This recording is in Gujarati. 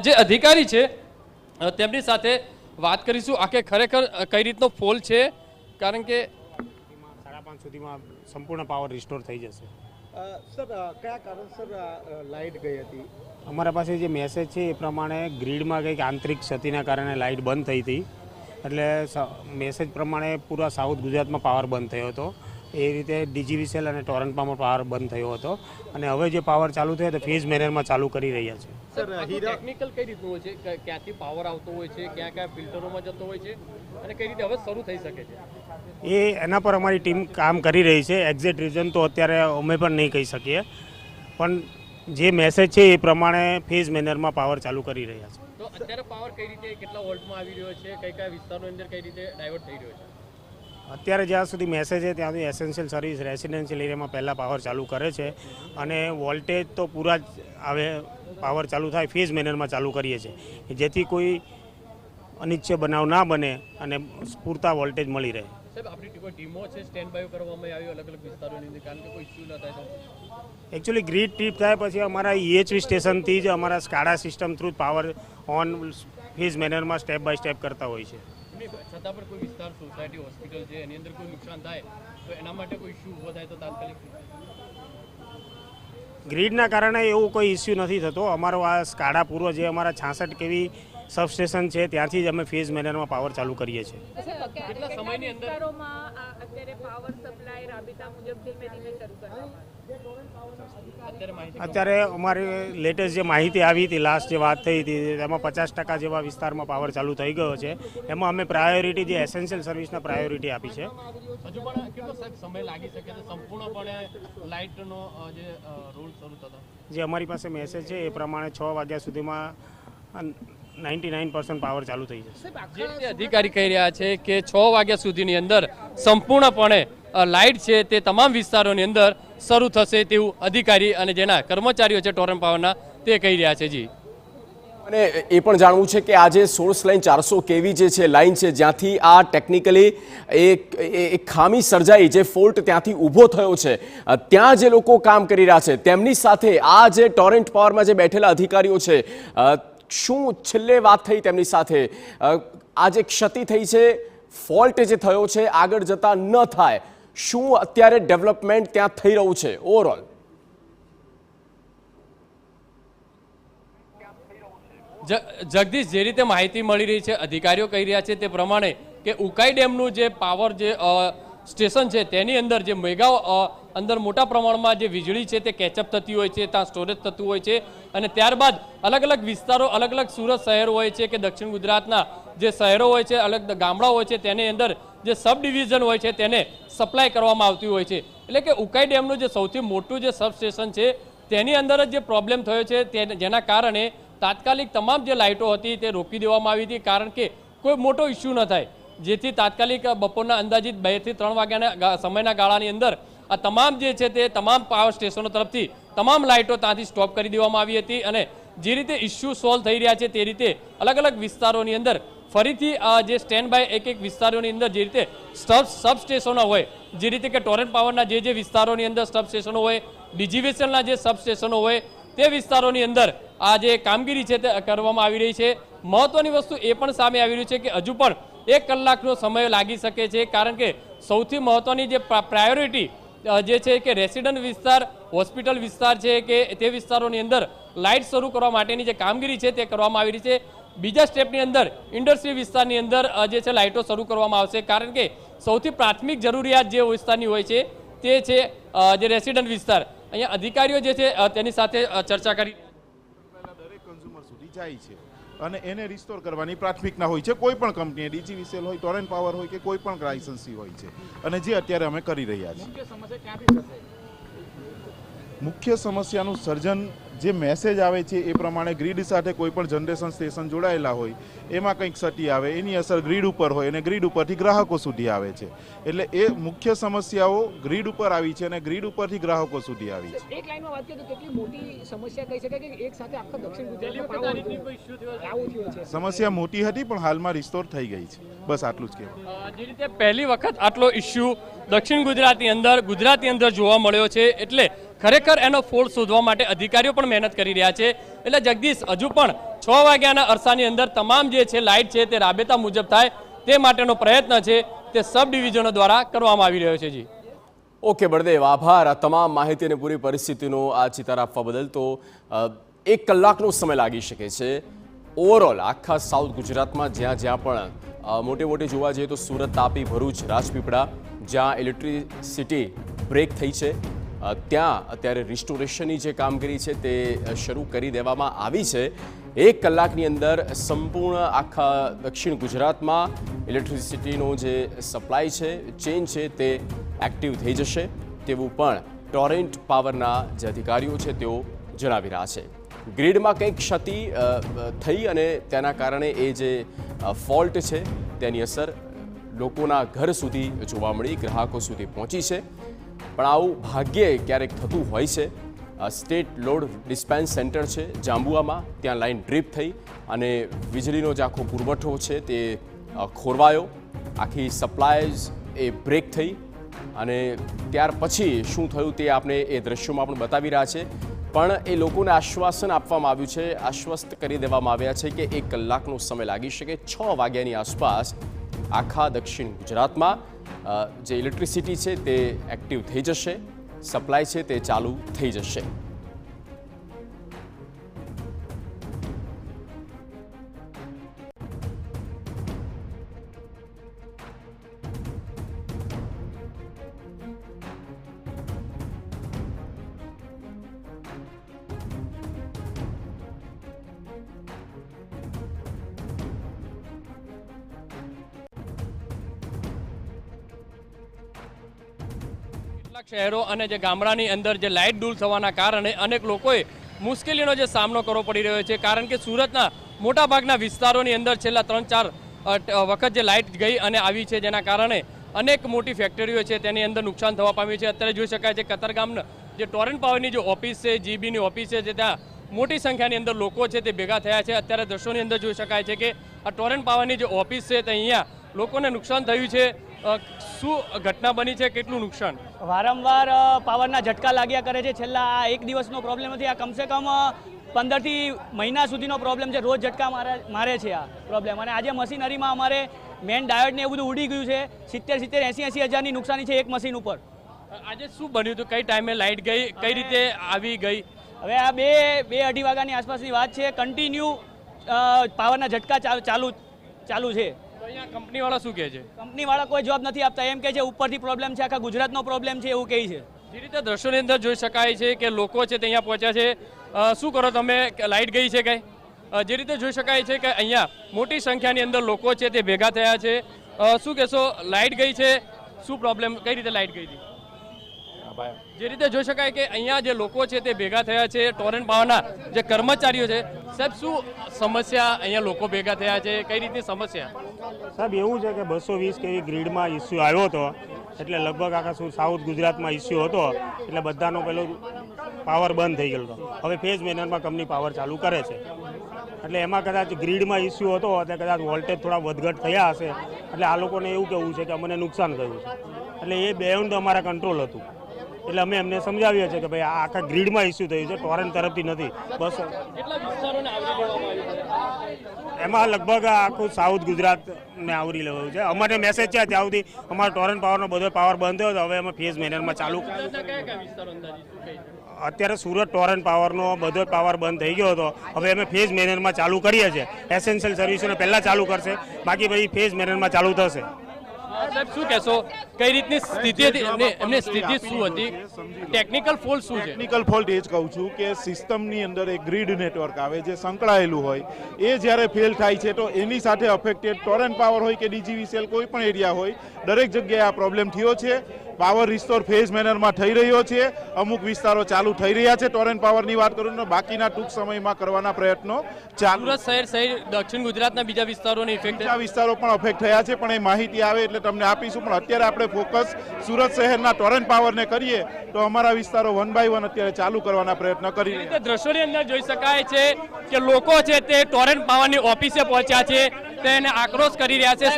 જે અધિકારી છે તેમની સાથે વાત કરીશું આખે ખરેખર કઈ રીતનો ફોલ છે, કારણ કે 5:30 સુધીમાં સંપૂર્ણ પાવર રિસ્ટોર થઈ જશે. સર કયા કારણસર લાઇટ ગઈ હતી? અમારા પાસે જે મેસેજ છે એ પ્રમાણે ગ્રીડમાં કંઈક આંતરિક ક્ષતિના કારણે લાઇટ બંધ થઈ હતી, એટલે મેસેજ પ્રમાણે પૂરા સાઉથ ગુજરાતમાં પાવર બંધ થયો હતો. એ રીતે ડીજીવીસીએલ અને ટોરન્ટમાં પાવર બંધ થયો હતો અને હવે જે પાવર ચાલુ થયો તો ફેઝ મેનરમાં ચાલુ કરી રહ્યા છે. સર ટેકનિકલ કઈ રીતનું હોય છે, ક્યાંથી પાવર આવતો હોય છે, ક્યાં ક્યાં ફિલ્ટરોમાં જતો હોય છે અને કઈ રીતે હવે શરૂ થઈ શકે છે, એના પર અમારી ટીમ કામ કરી રહી છે. એક્ઝેક્ટ રીઝન તો અત્યારે અમે પણ નહીં કહી શકીએ, પણ જે મેસેજ છે એ પ્રમાણે ફેઝ મેનરમાં પાવર ચાલુ કરી રહ્યા છે. તો અત્યારે પાવર કઈ રીતે કેટલા વોલ્ટમાં આવી રહ્યો છે, કઈ કયા વિસ્તારોની અંદર કઈ રીતે ડાયવર્ટ થઈ રહ્યો છે? અત્યારે જ્યાં સુધી મેસેજ છે ત્યાં સુધી એસેન્શિયલ સર્વિસ રેસિડેન્શિયલ એરિયામાં પહેલાં પાવર ચાલુ કરે છે અને વોલ્ટેજ તો પૂરા જ આવે પાવર ચાલુ થાય ફેઝ મેનરમાં ચાલુ કરીએ છીએ, જેથી કોઈ અનિચ્છનીય બનાવ ના બને અને પૂરતા વોલ્ટેજ મળી રહે. સાહેબ આપણી કોઈ ટીમો છે સ્ટેન્ડ બાય કરવામાં આવી અલગ અલગ વિસ્તારોની અંદર, કારણ કે કોઈ ઇસ્યુ ન થાય તો? એકચ્યુઅલી ગ્રીડ ટ્રીપ થાય પછી અમારા EHV સ્ટેશનથી જ અમારા SCADA system through power on phase મેનરમાં સ્ટેપ બાય સ્ટેપ કરતા હોય છે. છતાં પણ કોઈ વિસ્તાર સોસાયટી હોસ્પિટલ છે એની અંદર કોઈ નુકસાન થાય તો એના માટે કોઈ ઇસ્યુ ઊભો થાય તો તાત્કાલિક ગ્રીડના કારણે એવું કોઈ ઇસ્યુ નથી થતો. અમારો આ સ્કાડા પૂર્વ જે અમારા 66 kV સબસ્ટેશન છે ત્યાંથી જ અમે ફેઝ મેનરમાં પાવર ચાલુ કરીએ છીએ. કેટલા સમયની અંદર અત્યારે પાવર સપ્લાય રાબેતા મુજબ ધીમે ધીમે શરૂ કરવામાં અત્યારે અમારી લેટેસ્ટ જે માહિતી આવી હતી, લાસ્ટ જે વાત થઈ હતી એમાં 50% જેવા વિસ્તારમાં પાવર ચાલુ થઈ ગયો છે. એમાં અમે પ્રાયોરિટી જે એસેન્શિયલ સર્વિસને પ્રાયોરિટી આપી છે. હજુ પણ કેટલો સમય લાગી શકે છે સંપૂર્ણપણે લાઇટનો જે રોલ શરૂ થતો? જે અમારી પાસે મેસેજ છે એ પ્રમાણે 6 વાગ્યા સુધીમાં 99% પાવર ચાલુ થઈ જશે. જે રીતે અધિકારી કહી રહ્યા છે કે 6 વાગ્યા સુધીની અંદર સંપૂર્ણપણે લાઇટ છે તે તમામ વિસ્તારોની અંદર શરૂ થશે તેવું અધિકારી અને જેના કર્મચારીઓ છે ટોરન્ટ પાવરના તે કહી રહ્યા છે. જી, અને એ પણ જાણવું છે કે આજે સોર્સ લાઇન 400 kV જે છે લાઇન છે જ્યાંથી આ ટેકનિકલી એક ખામી સર્જાઈ, જે ફોલ્ટ ત્યાંથી ઊભો થયો છે, ત્યાં જે લોકો કામ કરી રહ્યા છે તેમની સાથે આ જે ટોરન્ટ પાવરમાં જે બેઠેલા અધિકારીઓ છે, શું છેલ્લે વાત થઈ તેમની સાથે? આ જે ક્ષતિ થઈ છે, ફોલ્ટ જે થયો છે આગળ જતા ન થાય, શું અત્યારે ડેવલપમેન્ટ ત્યાં થઈ રહ્યું છે ઓવરઓલ? જગદીશ, જે રીતે માહિતી મળી રહી છે, અધિકારીઓ કહી રહ્યા છે તે પ્રમાણે કે ઉકાઈ ડેમનું જે પાવર જે સ્ટેશન છે તેની અંદર જે મેગા અંદર મોટા પ્રમાણમાં જે વીજળી છે તે કેચઅપ થતી હોય છે, ત્યાં સ્ટોરેજ થતું હોય છે અને ત્યારબાદ અલગ અલગ વિસ્તારો, અલગ અલગ સુરત શહેર હોય છે કે દક્ષિણ ગુજરાતના જે શહેરો હોય છે, અલગ ગામડાઓ હોય છે, તેની અંદર જે સબ ડિવિઝન હોય છે તેને સપ્લાય કરવામાં આવતી હોય છે. એટલે કે ઉકાઈ ડેમનું જે સૌથી મોટું જે સબ સ્ટેશન છે તેની અંદર જ જે પ્રોબ્લેમ થયો છે જેના કારણે તાત્કાલિક તમામ જે લાઇટો હતી તે રોકી દેવામાં આવી હતી, કારણ કે કોઈ મોટો ઇસ્યુ ન થાય, જેથી તાત્કાલિક બપોરના અંદાજિત 2 થી 3 વાગ્યાના સમયના ગાળાની અંદર આ તમામ જે છે તે તમામ પાવર સ્ટેશનો તરફથી તમામ લાઇટો ત્યાંથી સ્ટોપ કરી દેવામાં આવી હતી અને જે રીતે ઇસ્યુ સોલ્વ થઈ રહ્યા છે તે રીતે અલગ અલગ વિસ્તારોની અંદર ફરીથી જે સ્ટેન્ડ બાય એક વિસ્તારોની અંદર જે રીતે સબ સ્ટેશનો હોય, જે રીતે કે ટોરન્ટ પાવરના જે વિસ્તારોની અંદર સબ સ્ટેશનો હોય, ડીજીવીસીએલના જે સબ સ્ટેશનો હોય તે વિસ્તારોની અંદર આ જે કામગીરી છે તે કરવામાં આવી રહી છે. મહત્વની વસ્તુ એ પણ સામે આવી રહી છે કે હજુ પણ 1 કલાકનો સમય લાગી શકે છે, કારણ કે સૌથી મહત્વની જે પ્રાયોરિટી જે છે કે રેસિડન્ટ વિસ્તાર, હોસ્પિટલ વિસ્તાર છે કે તે વિસ્તારોની અંદર લાઇટ શરૂ કરવા માટેની જે કામગીરી છે તે કરવામાં આવી રહી છે. બીજા સ્ટેપની અંદર ઇન્ડસ્ટ્રી વિસ્તારની અંદર જે છે લાઇટો શરૂ કરવામાં આવશે, કારણ કે સૌથી પ્રાથમિક જરૂરિયાત જે વિસ્તારની હોય છે તે છે જે રેસિડન્ટ વિસ્તાર. અહીંયા અધિકારીઓ જે છે તેની સાથે ચર્ચા કરી. દરેક કન્ઝ્યુમર સુધી જાય છે અને એને રિસ્ટોર કરવાની પ્રાથમિકતા હોય છે કોઈ પણ કંપની, ડીજીવીસીએલ હોય, ટોરન્ટ પાવર હોય કે કોઈ પણ લાયસન્સી હોય છે, અને જે અત્યારે અમે કરી રહ્યા છીએ. મુખ્ય સમસ્યાનું સર્જન જે મેસેજ આવે છે એ પ્રમાણે ગ્રીડ સાથે કોઈ પણ જનરેશન સ્ટેશન જોડાયેલા હોય એમાં કંઈક ક્ષતિ આવે, એની અસર ગ્રીડ ઉપર હોય અને ગ્રીડ ઉપરથી ગ્રાહકો સુધી આવે છે. એટલે એ મુખ્ય સમસ્યાઓ ગ્રીડ ઉપર આવી છે અને ગ્રીડ ઉપરથી ગ્રાહકો સુધી આવી છે. એક લાઈનમાં વાત કરીએ તો કેટલી મોટી સમસ્યા કહી શકાય કે એક સાથે આખા દક્ષિણ ગુજરાતમાં આવું થયું છે? સમસ્યા મોટી હતી પણ હાલમાં રિસ્ટોર થઈ ગઈ છે, બસ આટલું જ કહેવાય. જે રીતે પહેલી વખત આટલો ઇસ્યુ દક્ષિણ ગુજરાતની અંદર જોવા મળ્યો છે, એટલે ખરેખર એનો ફોલ્ટ શોધવા માટે અધિકારીઓ પણ મહેનત કરી રહ્યા છે. એટલે જગદીશ, હજુ પણ 6 વાગ્યાના અરસાની અંદર તમામ જે છે લાઇટ છે તે રાબેતા મુજબ થાય તે માટેનો પ્રયત્ન છે તે સબ ડિવિઝનો દ્વારા કરવામાં આવી રહ્યો છે જી. ઓકે બળદેવ, આભાર આ તમામ માહિતી અને પૂરી પરિસ્થિતિનો આ ચિતાર આપવા બદલ. તો 1 કલાકનો સમય લાગી શકે છે ઓવરઓલ આખા સાઉથ ગુજરાતમાં જ્યાં પણ મોટે જોવા જઈએ તો સુરત, તાપી, ભરૂચ, રાજપીપળા જ્યાં ઇલેક્ટ્રિસિટી બ્રેક થઈ છે ત્યાં અત્યારે રિસ્ટોરેશનની જે કામગીરી છે તે શરૂ કરી દેવામાં આવી છે. 1 કલાકની અંદર સંપૂર્ણ આખા દક્ષિણ ગુજરાતમાં ઇલેક્ટ્રિસિટીનો જે સપ્લાય છે, ચેઇન છે તે એક્ટિવ થઈ જશે તેવું પણ ટોરેન્ટ પાવરના જે અધિકારીઓ છે તેઓ જણાવી રહ્યા છે. ગ્રીડમાં કંઈક ક્ષતિ થઈ અને તેના કારણે એ જે ફોલ્ટ છે તેની અસર લોકોના ઘર સુધી જોવા મળી, ગ્રાહકો સુધી પહોંચી છે. પણ આવું ભાગ્યે ક્યારેક થતું હોય છે. સ્ટેટ લોડ ડિસ્પેન્સ સેન્ટર છે જાંબુઆમાં, ત્યાં લાઇન ડ્રીપ થઈ અને વીજળીનો જે આખો પુરવઠો છે તે ખોરવાયો, આખી સપ્લાયઝ એ બ્રેક થઈ અને ત્યાર પછી શું થયું તે આપણે એ દ્રશ્યોમાં પણ બતાવી રહ્યા છે. પણ એ લોકોને આશ્વાસન આપવામાં આવ્યું છે, આશ્વસ્ત કરી દેવામાં આવ્યા છે કે 1 કલાકનો સમય લાગી શકે. 6 વાગ્યાની આસપાસ આખા દક્ષિણ ગુજરાતમાં જે ઇલેક્ટ્રિસિટી છે તે એક્ટિવ થઈ જશે, સપ્લાય છે તે ચાલુ થઈ જશે. શહેરો અને જે ગામડાની અંદર જે લાઇટ ડૂલ થવાના કારણે અનેક લોકોએ મુશ્કેલીનો જે સામનો કરવો પડી રહ્યો છે. કારણ કે સુરતના મોટાભાગના વિસ્તારોની અંદર છેલ્લા 3-4 વખત જે લાઇટ ગઈ અને આવી છે, જેના કારણે અનેક મોટી ફેક્ટરીઓ છે તેની અંદર નુકસાન થવા પામ્યું છે. અત્યારે જોઈ શકાય છે કતારગામના જે ટોરેન્ટ પાવરની જે ઓફિસ છે, જીબીની ઓફિસ છે, ત્યાં મોટી સંખ્યાની અંદર લોકો છે તે ભેગા થયા છે. અત્યારે દ્રશ્યોની અંદર જોઈ શકાય છે કે આ ટોરેન્ટ પાવરની જે ઓફિસ છે તે અહીંયા લોકોને નુકસાન થયું છે. શું ઘટના બની છે, કેટલું નુકસાન? વારંવાર પાવરના ઝટકા લાગ્યા કરે છે. છેલ્લા આ 1 દિવસનો પ્રોબ્લેમ નથી, આ કમસે કમ 15થી મહિના સુધીનો પ્રોબ્લેમ છે. રોજ ઝટકા મારે છે આ પ્રોબ્લેમ. અને આજે મશીનરીમાં અમારે મેન ડાયોડને એવું બધું ઉડી ગયું છે. 70-80 હજારની નુકસાની છે એક મશીન ઉપર. આજે શું બન્યું હતું, કઈ ટાઈમે લાઇટ ગઈ, કઈ રીતે આવી ગઈ? હવે આ 2-2:30 વાગ્યાની આસપાસની વાત છે. કન્ટિન્યુ પાવરના ઝટકા ચાલુ છે. અહીંયા કંપનીવાળા શું કહે છે? કંપનીવાળા કોઈ જવાબ નથી આપતા. એમ કહે છે ઉપરથી પ્રોબ્લેમ છે, આખા ગુજરાતનો પ્રોબ્લેમ છે એવું કહે છે. જે રીતે દ્રશ્યોની અંદર જોઈ શકાય છે કે લોકો છે તે અહીંયા પહોંચ્યા છે. શું કરો તમે, લાઇટ ગઈ છે કઈ? જે રીતે જોઈ શકાય છે કે અહીંયા મોટી સંખ્યાની અંદર લોકો છે તે ભેગા થયા છે. શું કહેશો, લાઇટ ગઈ છે, શું પ્રોબ્લેમ, કઈ રીતે લાઇટ ગઈ હતી? જે રીતે જોઈ શકાય કે અહીંયા જે લોકો છે તે ભેગા થયા છે, ટોરેન્ટ પાવરના જે કર્મચારીઓ છે. સાહેબ, શું સમસ્યા અહીંયા લોકો ભેગા થયા છે, કઈ રીતની સમસ્યા? સાહેબ એવું છે કે 220 કેવી ગ્રીડમાં ઇસ્યુ આવ્યો હતો, એટલે લગભગ આખા સાઉથ ગુજરાતમાં ઇસ્યુ હતો, એટલે બધાનો પેલો પાવર બંધ થઈ ગયો હતો. હવે ફેઝ મેનરમાં કંપની પાવર ચાલુ કરે છે. એટલે એમાં કદાચ ગ્રીડમાં ઇસ્યુ હતો એટલે કદાચ વોલ્ટેજ થોડા વધઘટ થયા હશે. એટલે આ લોકોને એવું કહેવું છે કે અમને નુકસાન થયું છે. એટલે એ બેઉન્ડ અમારા કંટ્રોલ હતું. એટલે અમે એમને સમજાવીએ છીએ કે ભાઈ આ આખા ગ્રીડમાં ઇસ્યુ થયું છે, ટોરેન્ટ તરફથી નથી. બસ એમાં લગભગ આખું સાઉથ ગુજરાતને આવરી લેવાયું છે. અમારે મેસેજ છે ત્યાં સુધી અમારો ટોરેન્ટ પાવરનો બધો પાવર બંધ થયો હતો. હવે અમે ફેઝ મેનરમાં ચાલુ. અત્યારે સુરત ટોરેન્ટ પાવરનો બધો પાવર બંધ થઈ ગયો હતો. હવે અમે ફેઝ મેનરમાં ચાલુ કરીએ છીએ. એસેન્શિયલ સર્વિસોને પહેલાં ચાલુ કરશે, બાકી પછી ફેઝ મેનરમાં ચાલુ થશે. સાહેબ શું કહેશો, કઈ રીતની સ્થિતિ હતી, એમની સ્થિતિ શું હતી, ટેકનિકલ ફોલ્ટ શું છે? ટેકનિકલ ફોલ્ટ એ જ કહું છું કે સિસ્ટમની અંદર એક ગ્રીડ નેટવર્ક આવે જે સંકળાયેલું હોય એ જ્યારે ફેલ થાય છે તો એની સાથે અફેક્ટેડ ટોરેન્ટ પાવર હોય કે ડીજીવીસીએલ કોઈ પણ એરિયા હોય, દરેક જગ્યાએ આ પ્રોબ્લેમ થયો છે. પાવર રિસ્ટોર ફેઝ મેનરમાં થઈ રહ્યો છે. અમુક વિસ્તારો ચાલુ થઈ રહ્યા છે. ટોરેન્ટ પાવરની વાત કરું તો બાકીના ટૂંક સમયમાં કરવાના પ્રયત્નો ચાલુ. સુરત શહેર સહિત દક્ષિણ ગુજરાતના બીજા વિસ્તારોની ઇફેક્ટ, બીજા વિસ્તારો પણ અફેક્ટ થયા છે, પણ એ માહિતી આવે એટલે તમને આપીશું. પણ અત્યારે આપણે ફોકસ સુરત શહેરના ટોરેન્ટ પાવરને કરીએ તો અમારા વિસ્તારો 1 by 1 અત્યારે ચાલુ કરવાના પ્રયત્ન કરી રહ્યા છે. દ્રશ્યોની અંદર જોઈ શકાય છે કે લોકો છે તે ટોરેન્ટ પાવરની ઓફિસે પહોંચ્યા છે, તેને આક્રોશ કરી રહ્યા છે.